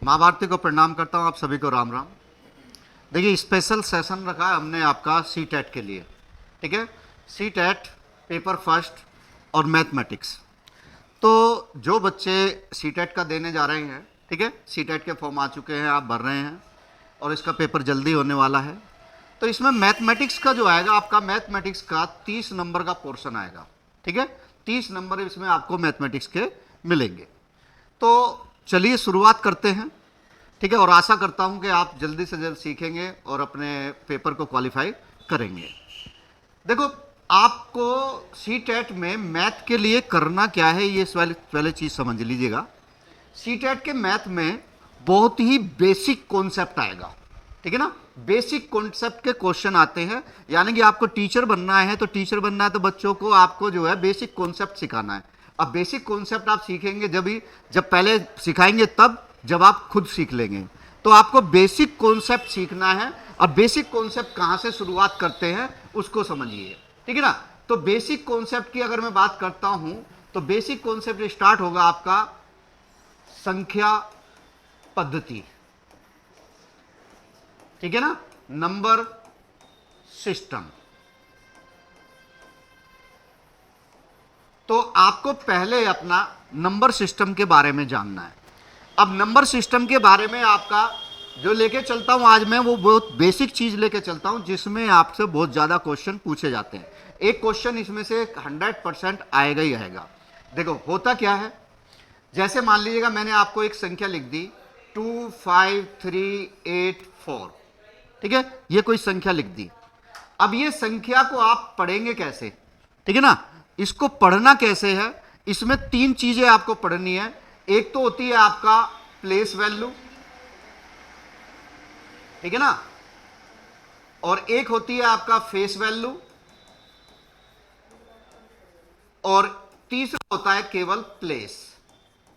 माँ भारती को प्रणाम करता हूँ, आप सभी को राम राम। देखिए, स्पेशल सेशन रखा है हमने आपका सी टेट के लिए। ठीक है, सी टेट पेपर फर्स्ट और मैथमेटिक्स। तो जो बच्चे सी टेट का देने जा रहे हैं, ठीक है, सी टेट के फॉर्म आ चुके हैं, आप भर रहे हैं और इसका पेपर जल्दी होने वाला है। तो इसमें मैथमेटिक्स का जो आएगा आपका, मैथमेटिक्स का 30 नंबर का पोर्शन आएगा। ठीक है, 30 नंबर इसमें आपको मैथमेटिक्स के मिलेंगे। तो चलिए शुरुआत करते हैं। ठीक है, और आशा करता हूं कि आप जल्दी से जल्द सीखेंगे और अपने पेपर को क्वालिफाई करेंगे। देखो, आपको सी टेट में मैथ के लिए करना क्या है, ये पहले चीज समझ लीजिएगा। सी टेट के मैथ में बहुत ही बेसिक कॉन्सेप्ट आएगा। ठीक है ना, बेसिक कॉन्सेप्ट के क्वेश्चन आते हैं। यानी कि आपको टीचर बनना है, तो टीचर बनना है तो बच्चों को आपको जो है बेसिक कॉन्सेप्ट सिखाना है। अब बेसिक कॉन्सेप्ट आप सीखेंगे जब पहले सिखाएंगे तब, जब आप खुद सीख लेंगे। तो आपको बेसिक कॉन्सेप्ट सीखना है, और बेसिक कॉन्सेप्ट कहां से शुरुआत करते हैं उसको समझिए। ठीक है ना, तो बेसिक कॉन्सेप्ट की अगर मैं बात करता हूं, तो बेसिक कॉन्सेप्ट स्टार्ट होगा आपका संख्या पद्धति। ठीक है ना, नंबर सिस्टम। तो आपको पहले अपना नंबर सिस्टम के बारे में जानना है। अब नंबर सिस्टम के बारे में आपका जो लेके चलता हूं आज मैं, वो बहुत बेसिक चीज लेके चलता हूं, जिसमें आपसे बहुत ज्यादा क्वेश्चन पूछे जाते हैं। एक क्वेश्चन इसमें से 100% आएगा ही आएगा। देखो होता क्या है, जैसे मान लीजिएगा मैंने आपको एक संख्या लिख दी 25384। ठीक है, ये कोई संख्या लिख दी। अब ये संख्या को आप पढ़ेंगे कैसे? ठीक है ना, इसको पढ़ना कैसे है, इसमें 3 चीजें आपको पढ़नी है। एक तो होती है आपका प्लेस वैल्यू, ठीक है ना, और एक होती है आपका फेस वैल्यू, और तीसरा होता है केवल प्लेस,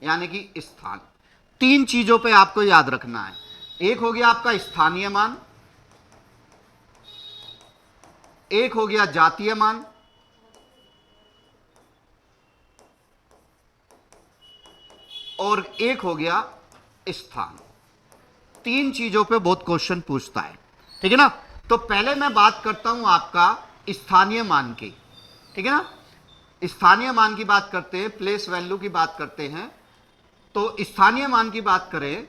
यानी कि स्थान। 3 चीजों पे आपको याद रखना है। एक हो गया आपका स्थानीय मान, एक हो गया जातीय मान, और एक हो गया स्थान। 3 चीजों पे बहुत क्वेश्चन पूछता है। ठीक है ना, तो पहले मैं बात करता हूं आपका स्थानीय मान की। ठीक है ना, स्थानीय मान की बात करते हैं, प्लेस वैल्यू की बात करते हैं। तो स्थानीय मान की बात करें,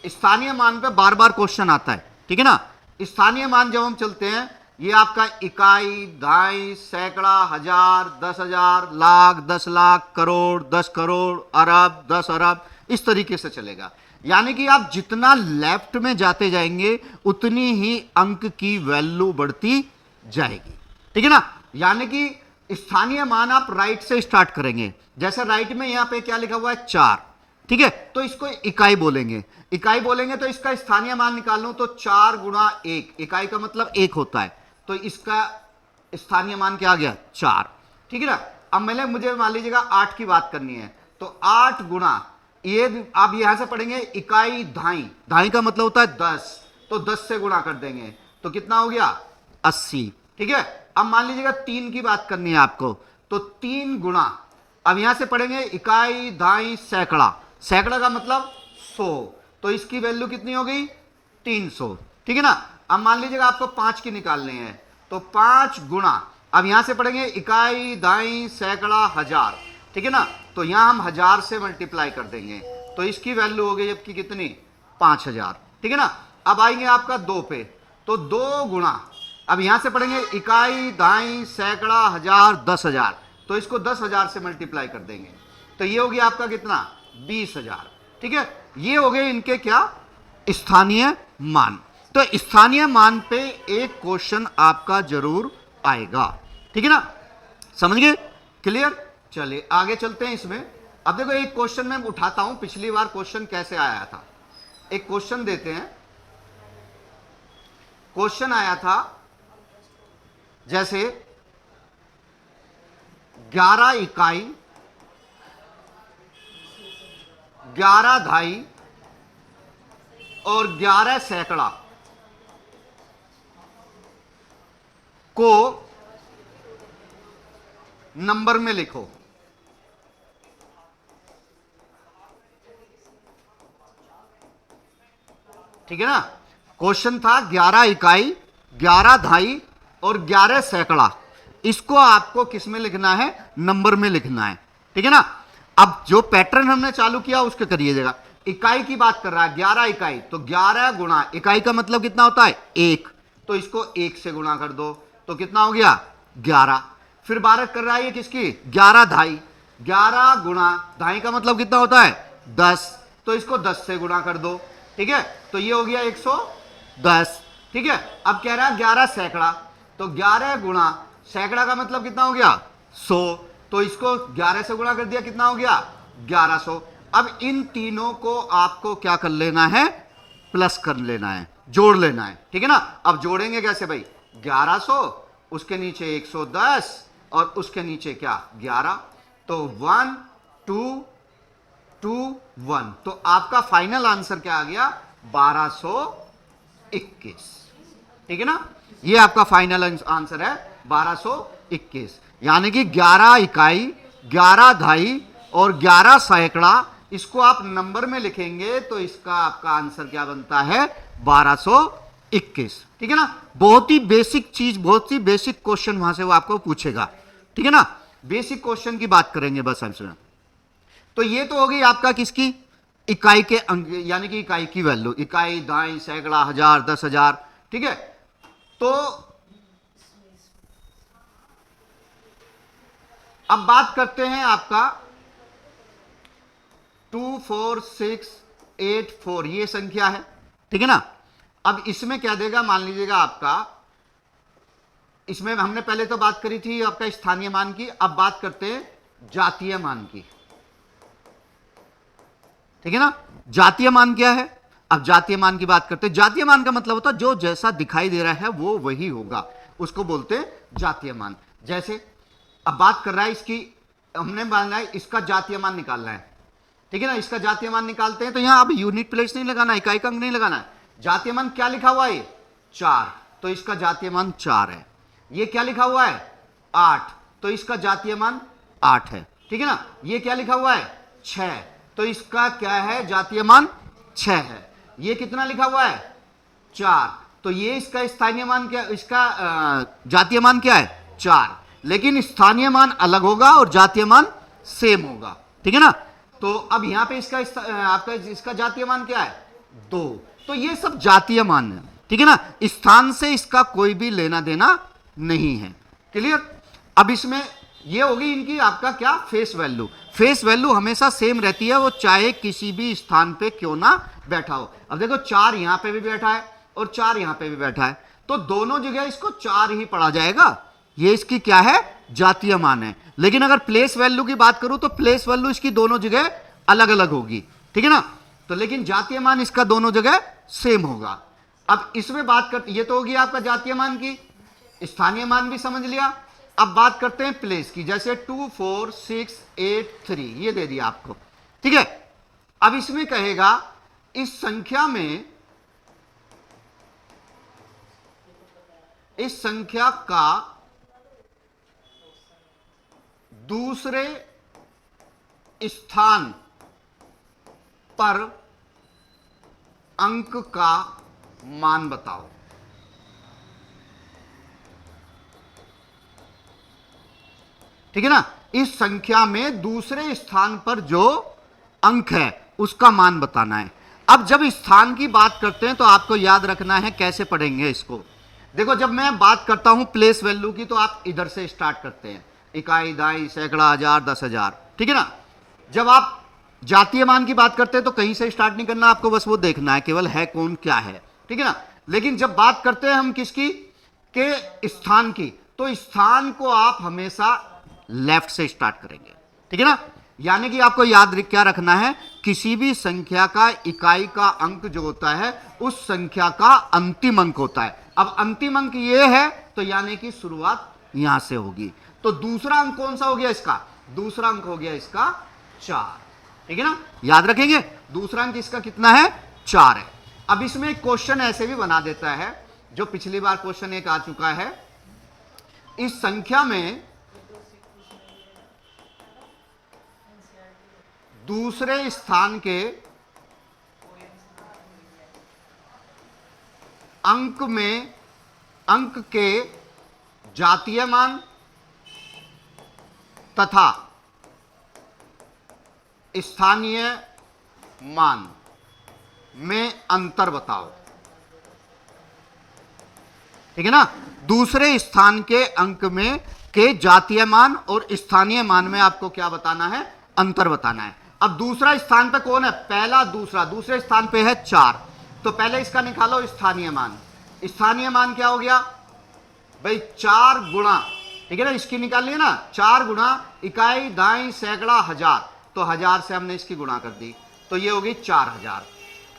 स्थानीय मान पे बार बार क्वेश्चन आता है। ठीक है ना, स्थानीय मान जब हम चलते हैं, ये आपका इकाई, दहाई, सैकड़ा, हजार, 10,000, लाख, 10 लाख, करोड़, 10 करोड़, अरब, 10 अरब, इस तरीके से चलेगा। यानी कि आप जितना लेफ्ट में जाते जाएंगे उतनी ही अंक की वैल्यू बढ़ती जाएगी। ठीक है ना, यानी कि स्थानीय मान आप राइट से स्टार्ट करेंगे। जैसे राइट में यहां पे क्या लिखा हुआ है 4, ठीक है, तो इसको इकाई बोलेंगे। इकाई बोलेंगे तो इसका स्थानीय मान निकाल लो, तो 4 गुणा 1, इकाई का मतलब 1 होता है, तो इसका स्थानीय मान क्या आ गया 4। ठीक है ना, अब मुझे मान लीजिएगा 8 की बात करनी है, तो 8 गुणा, ये आप यहां से पढ़ेंगे इकाई दहाई, दहाई का मतलब होता है 10, तो 10 से गुणा कर देंगे तो कितना हो गया 80। ठीक है, अब मान लीजिएगा 3 की बात करनी है आपको, तो 3 गुणा, अब यहां से पढ़ेंगे इकाई दहाई सैकड़ा, सैकड़ा का मतलब 100, तो इसकी वैल्यू कितनी हो गई 300। ठीक है ना, अब मान लीजिएगा आपको 5 की निकालनी है, तो 5 गुणा, अब यहां से पढ़ेंगे इकाई दहाई सैकड़ा हजार। ठीक है ना, तो यहां हम 1000 से मल्टीप्लाई कर देंगे, तो इसकी वैल्यू हो गई आपकी कितनी 5000। ठीक है ना, अब आएंगे आपका 2 पे, तो 2 गुणा, अब यहां से पढ़ेंगे इकाई दहाई सैकड़ा हजार 10,000, तो इसको 10,000 से मल्टीप्लाई कर देंगे, तो ये हो गया आपका कितना 20,000। ठीक है, ये हो गए इनके क्या स्थानीय मान। तो स्थानीय मान पे एक क्वेश्चन आपका जरूर आएगा। ठीक है ना, समझ गए, क्लियर। चलिए आगे चलते हैं इसमें। अब देखो एक क्वेश्चन मैं उठाता हूं, पिछली बार क्वेश्चन कैसे आया था, एक क्वेश्चन देते हैं। क्वेश्चन आया था जैसे 11 इकाई, 11 दहाई और 11 सैकड़ा को नंबर में लिखो। ठीक है ना। क्वेश्चन था 11 इकाई, 11 धाई और 11 सैकड़ा, इसको आपको किस में लिखना है, नंबर में लिखना है, ठीक है ना। अब जो पैटर्न हमने चालू किया उसके करिएगा। इकाई की बात कर रहा है, 11 इकाई, तो 11 गुणा, इकाई का मतलब कितना होता है, 1, तो इसको 1 से गुणा कर दो, तो कितना हो गया, 11। फिर बात कर रहा है ये किसकी, 11 धाई, 11 गुणा, धाई का मतलब कितना होता है, 10, तो इसको 10 से गुणा कर दो, ठीक है, तो ये हो गया 110, ठीक है। अब कह रहा है 11 सैकड़ा, तो 11 गुणा, सैकड़ा का मतलब कितना हो गया, 100, तो इसको 11 से गुणा कर दिया, कितना हो गया, 1100। अब इन तीनों को आपको क्या कर लेना है, प्लस कर लेना है, जोड़ लेना है, ठीक है ना। अब जोड़ेंगे कैसे भाई, 1100, उसके नीचे 110 और उसके नीचे क्या, 11, तो 1 2 2 1, तो आपका फाइनल आंसर क्या आ गया, 1221, ठीक है ना। ये आपका फाइनल आंसर है 1221, यानी कि 11 इकाई, 11 धाई और 11 सैकड़ा, इसको आप नंबर में लिखेंगे तो इसका आपका आंसर क्या बनता है, 1221, ठीक है ना। बहुत ही बेसिक चीज, बहुत ही बेसिक क्वेश्चन वहां से वो आपको पूछेगा, ठीक है ना। बेसिक क्वेश्चन की बात करेंगे बस हमसे। तो ये तो हो गई आपका किसकी, इकाई के अंक, यानी कि इकाई की वैल्यू, इकाई, दाई, सैकड़ा, हजार, 10,000, ठीक है। तो अब बात करते हैं आपका 24684, ये संख्या है, ठीक है ना। अब इसमें क्या देगा, मान लीजिएगा आपका, इसमें हमने पहले तो बात करी थी आपका स्थानीय मान की, अब बात करते हैं जातीय मान की, ठीक है ना। जातीय मान क्या है, अब जातीय मान की बात करते हैं। जातीय मान का मतलब होता है जो जैसा दिखाई दे रहा है वो वही होगा, उसको बोलते हैं जातीय मान। जैसे अब बात कर रहा है इसकी, हमने माना है इसका जातीय मान निकालना है, ठीक है ना। इसका जातीय मान निकालते हैं तो यहां अब यूनिट प्लेस नहीं लगाना, इकाई का अंक नहीं लगाना है। जातीय मान क्या लिखा हुआ है, 4, तो इसका जातीय मान 4 है। ये क्या लिखा हुआ है, 8, तो इसका जातीय मान 8 है, ठीक है ना। ये क्या लिखा हुआ है, 6, तो इसका क्या है, जातीय मान 6 है। ये कितना लिखा हुआ है, 4, तो ये इसका स्थानीय मान क्या, इसका जातीय मान क्या है, 4, लेकिन स्थानीय मान अलग होगा और जातीय मान सेम होगा, ठीक है ना। तो अब यहां पे इसका आपका इसका जातीय मान क्या है, 2, तो ये सब जातीय मान है, ठीक है ना। स्थान से इसका कोई भी लेना देना नहीं है, क्लियर। अब इसमें ये होगी इनकी आपका क्या, फेस वैल्यू। फेस वैल्यू हमेशा सेम रहती है, वो चाहे किसी भी स्थान पे क्यों ना बैठा हो। अब देखो 4 यहां पे भी बैठा है और 4 यहां पे भी बैठा है, तो दोनों जगह इसको 4 ही पढ़ा जाएगा, ये इसकी क्या है, जातीय मान है। लेकिन अगर प्लेस वैल्यू की बात करूं तो प्लेस वैल्यू इसकी दोनों जगह अलग अलग होगी, ठीक है ना। तो लेकिन जातीय मान इसका दोनों जगह सेम होगा। अब इसमें बात करते, ये तो होगी आपका जातीय मान की, स्थानीय मान भी समझ लिया। अब बात करते हैं प्लेस की, जैसे 24683 ये दे दिया आपको, ठीक है। अब इसमें कहेगा इस संख्या में, इस संख्या का दूसरे स्थान पर अंक का मान बताओ। ठीक है ना, इस संख्या में दूसरे स्थान पर जो अंक है उसका मान बताना है। अब जब स्थान की बात करते हैं तो आपको याद रखना है कैसे पढ़ेंगे इसको। देखो जब मैं बात करता हूं प्लेस वैल्यू की तो आप इधर से स्टार्ट करते हैं, इकाई, दाई, सैकड़ा, हजार, 10,000, ठीक है ना। जब आप जातीय मान की बात करते हैं तो कहीं से स्टार्ट नहीं करना, आपको बस वो देखना है केवल है कौन क्या है, ठीक है ना। लेकिन जब बात करते हैं हम किसकी, के स्थान की, तो स्थान को आप हमेशा लेफ्ट से स्टार्ट करेंगे, ठीक है ना। यानी कि आपको याद क्या रखना है, किसी भी संख्या का इकाई का अंक जो होता है उस संख्या का अंतिम अंक होता है। अब अंतिम अंक ये है तो यानी कि शुरुआत यहां से होगी। तो दूसरा अंक कौन सा हो गया इसका, दूसरा अंक हो गया इसका 4, ठीक है ना। याद रखेंगे दूसरा अंक इसका कितना है, 4 है। अब इसमें एक क्वेश्चन ऐसे भी बना देता है, जो पिछली बार क्वेश्चन एक आ चुका है, इस संख्या में दूसरे स्थान के अंक के जातीय मान तथा स्थानीय मान में अंतर बताओ। ठीक है ना, दूसरे स्थान के अंक में के जातीय मान और स्थानीय मान में आपको क्या बताना है, अंतर बताना है। अब दूसरा स्थान पे कौन है, पहला दूसरा, दूसरे स्थान पे है 4, तो पहले इसका निकालो स्थानीय मान। स्थानीय मान क्या हो गया भाई, 4 गुणा, ठीक है ना, इसकी निकाल लिया ना, 4 गुणा इकाई, दाई, सैकड़ा, हजार, तो 1000 से हमने इसकी गुणा कर दी, तो ये होगी 4000।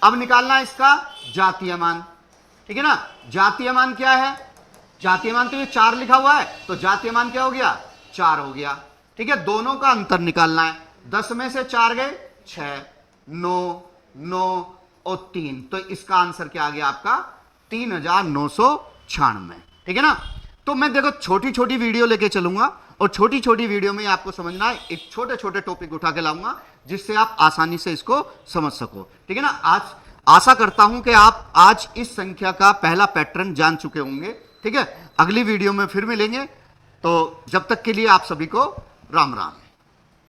अब निकालना है इसका जातीय मान। ठीक है ना, जातीय मान क्या है, जातीय मान तो ये 4 लिखा हुआ है, तो जातीय मान क्या हो गया, 4 हो गया। ठीक है, दोनों का अंतर निकालना है। 10 में से 4 गए 6, 9, 9 और 3, तो इसका आंसर क्या आ गया आपका 3996। ठीक है ना, तो मैं देखो छोटी छोटी वीडियो लेके चलूंगा और छोटी छोटी वीडियो में आपको समझना है, एक छोटे छोटे टॉपिक उठा के लाऊंगा जिससे आप आसानी से इसको समझ सको। ठीक है ना, आज आशा करता हूं कि आप आज इस संख्या का पहला पैटर्न जान चुके होंगे। ठीक है, अगली वीडियो में फिर मिलेंगे, तो जब तक के लिए आप सभी को राम राम।